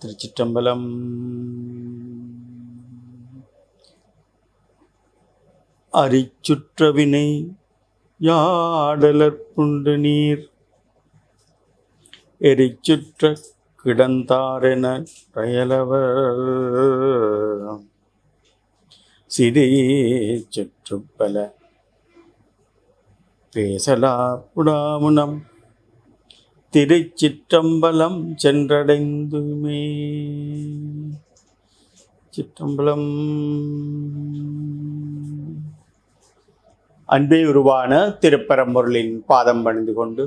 திருச்சிற்றம்பலம். அரிச்சுற்றவினை யாடலற்புண்டு நீர் எரிச்சுற்ற கிடந்தாரென பயலவர் சிறே சுற்றுப்பல பேசலா புடாமுனம் திருச்சிற்றம்பலம் சென்றடைந்துமே. சிற்றம்பலம். அன்பே உருவான திருப்பரம்பொருளின் பாதம் பணிந்து கொண்டு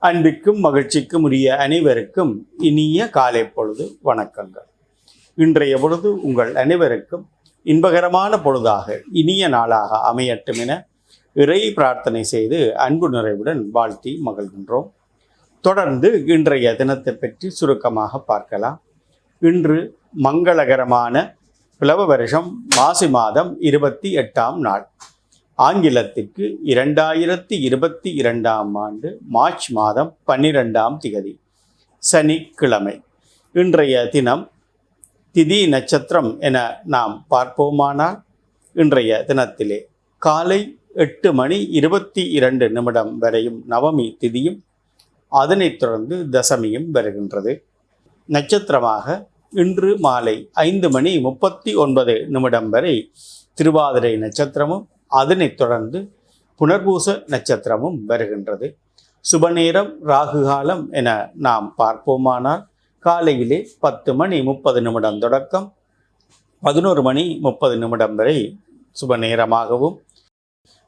அன்பிற்கும் மகிழ்ச்சிக்கும் உரிய அனைவருக்கும் இனிய காலை பொழுது வணக்கங்கள். இன்றைய பொழுது உங்கள் அனைவருக்கும் இன்பகரமான பொழுதாக இனிய நாளாக அமையட்டும் என இறை பிரார்த்தனை செய்து அன்பு நிறைவுடன் வாழ்த்தி மகிழ்கின்றோம். தொடர்ந்து இன்றைய தினத்தை பற்றி சுருக்கமாக பார்க்கலாம். இன்று மங்களகரமான பிளவ வருஷம் மாசி மாதம் 28ஆம் நாள், ஆங்கிலத்திற்கு 2022ஆம் ஆண்டு மார்ச் மாதம் 12ஆம் திகதி, சனிக்கிழமை. இன்றைய தினம் திதி நட்சத்திரம் என நாம் பார்ப்போமானால், இன்றைய தினத்திலே காலை 8:22 வரையும் நவமி திதியும் அதனைத் தொடர்ந்து தசமியும் வருகின்றது. நட்சத்திரமாக இன்று மாலை 5:39 வரை திருவாதிரை நட்சத்திரமும் அதனைத் தொடர்ந்து புனர்பூச நட்சத்திரமும் வருகின்றது. சுபநேரம் ராகு காலம் என நாம் பார்ப்போமானால், காலையிலே 10:30 தொடக்கம் 11:30 வரை சுபநேரமாகவும்,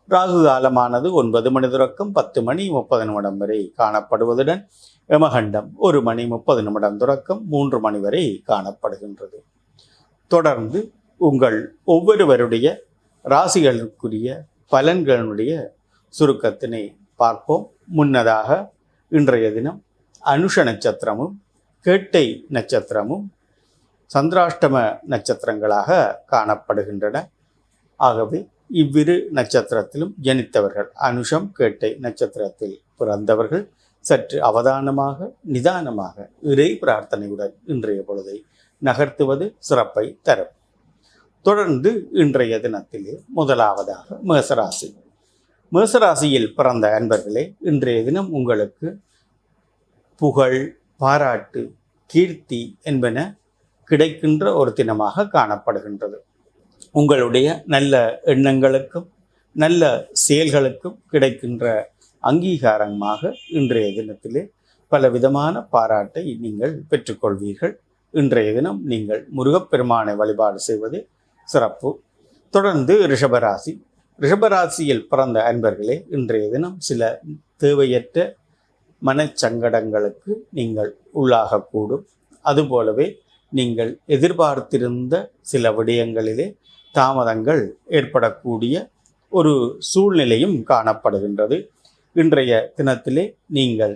ராகு காலமானது 9 மணி தொடக்கம் 10:30 வரை காணப்படுவதுடன் யமகண்டம் 1:30 தொடக்கம் 3 மணி வரை காணப்படுகின்றது. தொடர்ந்து உங்கள் ஒவ்வொருவருடைய ராசிகளுக்குரிய பலன்களுடைய சுருக்கத்தினை பார்ப்போம். முன்னதாக இன்றைய தினம் அனுஷ நட்சத்திரமும் கேட்டை நட்சத்திரமும் சந்திராஷ்டம நட்சத்திரங்களாக காணப்படுகின்றன. ஆகவே இவ்விரு நட்சத்திரத்திலும் ஜனித்தவர்கள், அனுஷம் கேட்டை நட்சத்திரத்தில் பிறந்தவர்கள் சற்று அவதானமாக நிதானமாக இறை பிரார்த்தனையுடன் இன்றைய பொழுதை நகர்த்துவது சிறப்பை தரும். தொடர்ந்து இன்றைய தினத்திலே முதலாவதாக மேசராசி. மேசராசியில் பிறந்த அன்பர்களே, இன்றைய தினம் உங்களுக்கு புகழ், பாராட்டு, கீர்த்தி என்பன கிடைக்கின்ற ஒரு தினமாக காணப்படுகின்றது. உங்களுடைய நல்ல எண்ணங்களுக்கும் நல்ல செயல்களுக்கும் கிடைக்கின்ற அங்கீகாரமாக இன்றைய தினத்திலே பலவிதமான பாராட்டை நீங்கள் பெற்றுக்கொள்வீர்கள். இன்றைய தினம் நீங்கள் முருகப்பெருமானை வழிபாடு செய்வது சிறப்பு. தொடர்ந்து ரிஷபராசி. ரிஷபராசியில் பிறந்த அன்பர்களே, இன்றைய தினம் சில தேவையற்ற மனச்சங்கடங்களுக்கு நீங்கள் உள்ளாகக்கூடும். அதுபோலவே நீங்கள் எதிர்பார்த்திருந்த சில விடயங்களிலே தாமதங்கள் ஏற்படக்கூடிய ஒரு சூழ்நிலையும் காணப்படுகின்றது. இன்றைய தினத்திலே நீங்கள்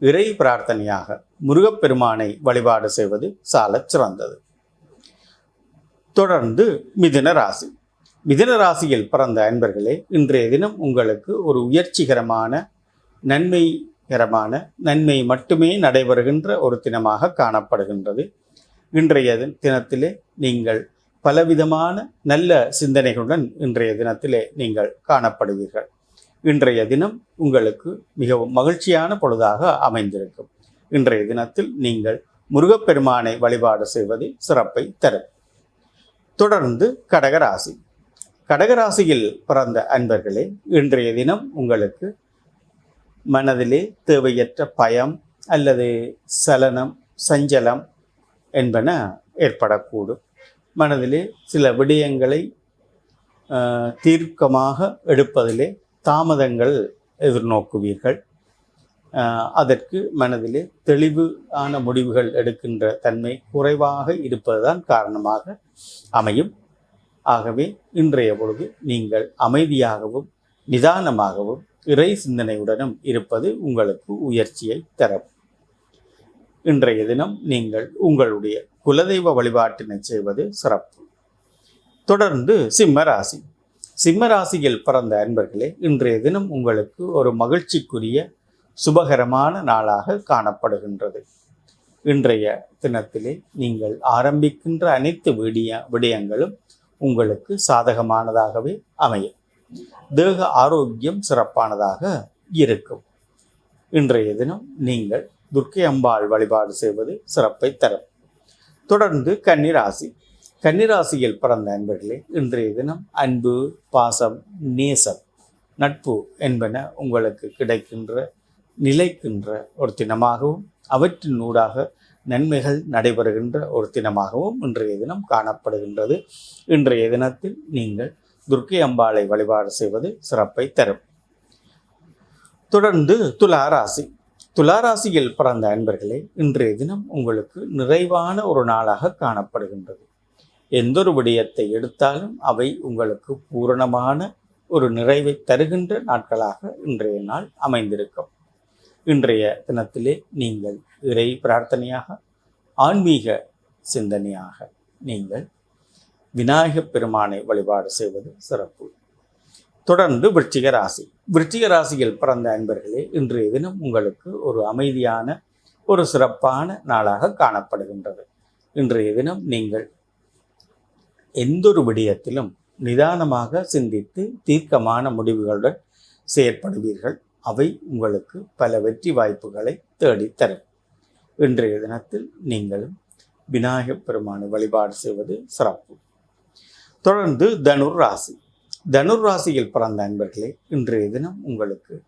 இறை பிரார்த்தனையாக முருகப்பெருமானை வழிபாடு செய்வது சாலச் சிறந்தது. தொடர்ந்து மிதுன ராசி. மிதுன ராசியில் பிறந்த அன்பர்களே, இன்றைய தினம் உங்களுக்கு ஒரு உயர்ச்சிகரமான நன்மை மட்டுமே நடைபெறுகின்ற ஒரு தினமாக காணப்படுகின்றது. இன்றைய தினத்திலே நீங்கள் பலவிதமான நல்ல சிந்தனைகளுடன் இன்றைய தினத்திலே நீங்கள் காணப்படுவீர்கள். இன்றைய தினம் உங்களுக்கு மிகவும் மகிழ்ச்சியான பொழுதாக அமைந்திருக்கும். இன்றைய தினத்தில் நீங்கள் முருகப்பெருமானை வழிபாடு செய்வது சிறப்பை தரும். தொடர்ந்து கடகராசி. கடகராசியில் பிறந்த அன்பர்களே, இன்றைய தினம் உங்களுக்கு மனதிலே தேவையற்ற பயம் அல்லது சலனம், சஞ்சலம் என்பன ஏற்படக்கூடும். மனதிலே சில விடயங்களை தீர்க்கமாக எடுப்பதிலே தாமதங்கள் எதிர்நோக்குவீர்கள். அதற்கு மனதிலே தெளிவான முடிவுகள் எடுக்கின்ற தன்மை குறைவாக இருப்பதுதான் காரணமாக அமையும். ஆகவே இன்றைய பொழுது நீங்கள் அமைதியாகவும் நிதானமாகவும் இறை சிந்தனையுடனும் இருப்பது உங்களுக்கு உயர்ச்சியை தரும். இன்றைய தினம் நீங்கள் உங்களுடைய குலதெய்வ வழிபாட்டினை செய்வது சிறப்பு. தொடர்ந்து சிம்மராசி. சிம்மராசியில் பிறந்த அன்பர்களே, இன்றைய தினம் உங்களுக்கு ஒரு மகிழ்ச்சிக்குரிய சுபகரமான நாளாக காணப்படுகின்றது. இன்றைய தினத்திலே நீங்கள் ஆரம்பிக்கின்ற அனைத்து விடயங்களும் உங்களுக்கு சாதகமானதாகவே அமையும். தேக ஆரோக்கியம் சிறப்பானதாக இருக்கும். இன்றைய தினம் நீங்கள் துர்க்கை அம்பாள் வழிபாடு செய்வது சிறப்பை தரும். தொடர்ந்து கன்னிராசி. கன்னிராசியில் பிறந்த அன்பர்களே, இன்றைய தினம் அன்பு, பாசம், நேசம், நட்பு என்பன உங்களுக்கு கிடைக்கின்ற நிலைக்கின்ற ஒரு தினமாகவும் அவற்றின் ஊடாக நன்மைகள் நடைபெறுகின்ற ஒரு தினமாகவும் இன்றைய தினம் காணப்படுகின்றது. இன்றைய தினத்தில் நீங்கள் துர்க்கை அம்பாளை வழிபாடு செய்வது சிறப்பை தரும். தொடர்ந்து துளாராசி. துளாராசியில் பிறந்த அன்பர்களே, இன்றைய தினம் உங்களுக்கு நிறைவான ஒரு நாளாக காணப்படுகின்றது. எந்த ஒரு விடயத்தை எடுத்தாலும் அவை உங்களுக்கு பூரணமான ஒரு நிறைவை தருகின்ற நாட்களாக இன்றைய நாள் அமைந்திருக்கும். இன்றைய தினத்திலே நீங்கள் இறை பிரார்த்தனையாக, ஆன்மீக சிந்தனையாக நீங்கள் விநாயகப் பெருமானை வழிபாடு செய்வது சிறப்பு. தொடர்ந்து விருச்சிக ராசி. விருச்சிக ராசியில் பிறந்த அன்பர்களே, இன்றைய தினம் உங்களுக்கு ஒரு அமைதியான ஒரு சிறப்பான நாளாக காணப்படுகின்றது. இன்றைய தினம் நீங்கள் எந்த ஒரு விடயத்திலும் நிதானமாக சிந்தித்து தீர்க்கமான முடிவுகளுடன் செயற்படுவீர்கள். அவை உங்களுக்கு பல வெற்றி வாய்ப்புகளை தேடித்தரும். இன்றைய தினத்தில் நீங்களும் விநாயகப் பெருமானை வழிபாடு செய்வது சிறப்பு. தொடர்ந்து தனுர் ராசி. தனுர் ராசியில் பிறந்த அன்பர்களே, இன்றைய தினம் உங்களுக்கு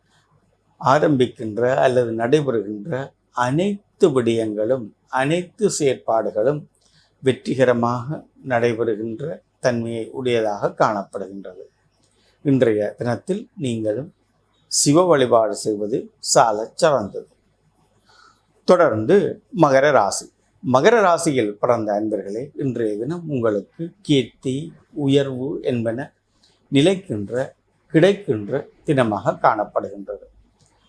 ஆரம்பிக்கின்ற அல்லது நடைபெறுகின்ற அனைத்து விடயங்களும், அனைத்து செயற்பாடுகளும் வெற்றிகரமாக நடைபெறுகின்ற தன்மையை உடையதாக காணப்படுகின்றது. இன்றைய தினத்தில் நீங்களும் சிவ வழிபாடு செய்வது சாலச் சிறந்தது. தொடர்ந்து மகர ராசி. மகர ராசியில் பிறந்த அன்பர்களே, இன்றைய தினம் உங்களுக்கு கீர்த்தி, உயர்வு என்பன நிலைக்கின்ற கிடைக்கின்ற தினமாக காணப்படுகின்றது.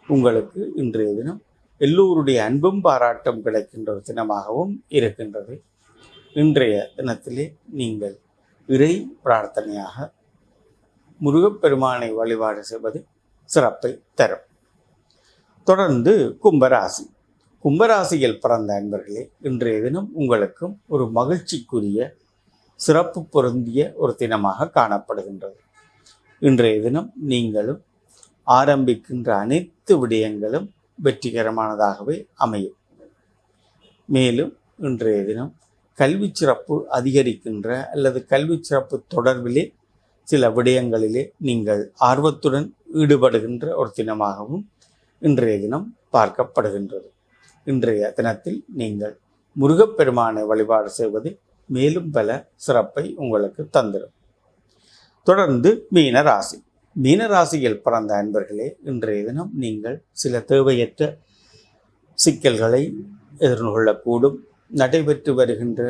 உங்களுக்கு இன்றைய தினம் எல்லோருடைய அன்பும் பாராட்டும் கிடைக்கின்ற ஒரு தினமாகவும் இருக்கின்றது. இன்றைய தினத்திலே நீங்கள் இறை பிரார்த்தனையாக முருகப்பெருமானை வழிபாடு செய்வது சிறப்பை தரும். தொடர்ந்து கும்பராசி. கும்பராசியில் பிறந்த அன்பர்களே, இன்றைய தினம் உங்களுக்கும் ஒரு மகிழ்ச்சிக்குரிய சிறப்பு பொருந்திய ஒரு தினமாக காணப்படுகின்றது. இன்றைய தினம் நீங்களும் ஆரம்பிக்கின்ற அனைத்து விடயங்களும் வெற்றிகரமானதாகவே அமையும். மேலும் இன்றைய தினம் கல்வி சிறப்பு அதிகரிக்கின்ற அல்லது கல்வி சிறப்பு தொடர்பிலே சில விடயங்களிலே நீங்கள் ஆர்வத்துடன் ஈடுபடுகின்ற ஒரு தினமாகவும் இன்றைய தினம் பார்க்கப்படுகின்றது. இன்றைய தினத்தில் நீங்கள் முருகப்பெருமானை வழிபாடு செய்வது மேலும் பல சிறப்பை உங்களுக்கு தந்திரும். தொடர்ந்து மீன ராசி. மீன ராசியில் பிறந்த அன்பர்களே, இன்றைய தினம் நீங்கள் சில தேவையற்ற சிக்கல்களை எதிர்கொள்ளக்கூடும். நடைபெற்று வருகின்ற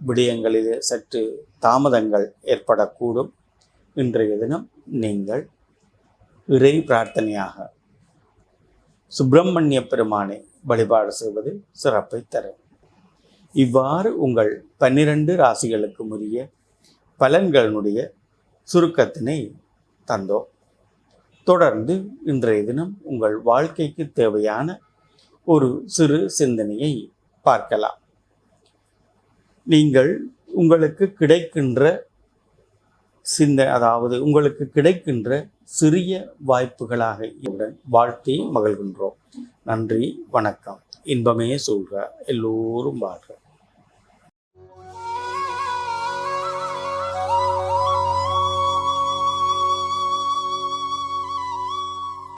விடயங்களிலே சற்று தாமதங்கள் ஏற்படக்கூடும். இன்றைய தினம் நீங்கள் இறை பிரார்த்தனையாக சுப்பிரமணிய பெருமானை வழிபாடு செய்வது சிறப்பை தரும். இவ்வாறு உங்கள் 12 ராசிகளுக்கு உரிய பலன்களினுடைய சுருக்கத்தினை தந்தோம். தொடர்ந்து இன்றைய தினம் உங்கள் வாழ்க்கைக்கு தேவையான ஒரு சிறு சிந்தனையை பார்க்கலாம். நீங்கள் உங்களுக்கு கிடைக்கின்ற அதாவது உங்களுக்கு கிடைக்கின்ற சிறிய வாய்ப்புகளாக இவருடன் வாழ்த்தி மகிழ்கின்றோம். நன்றி, வணக்கம். இன்பமே சொல்க, எல்லோரும் வாழ்க.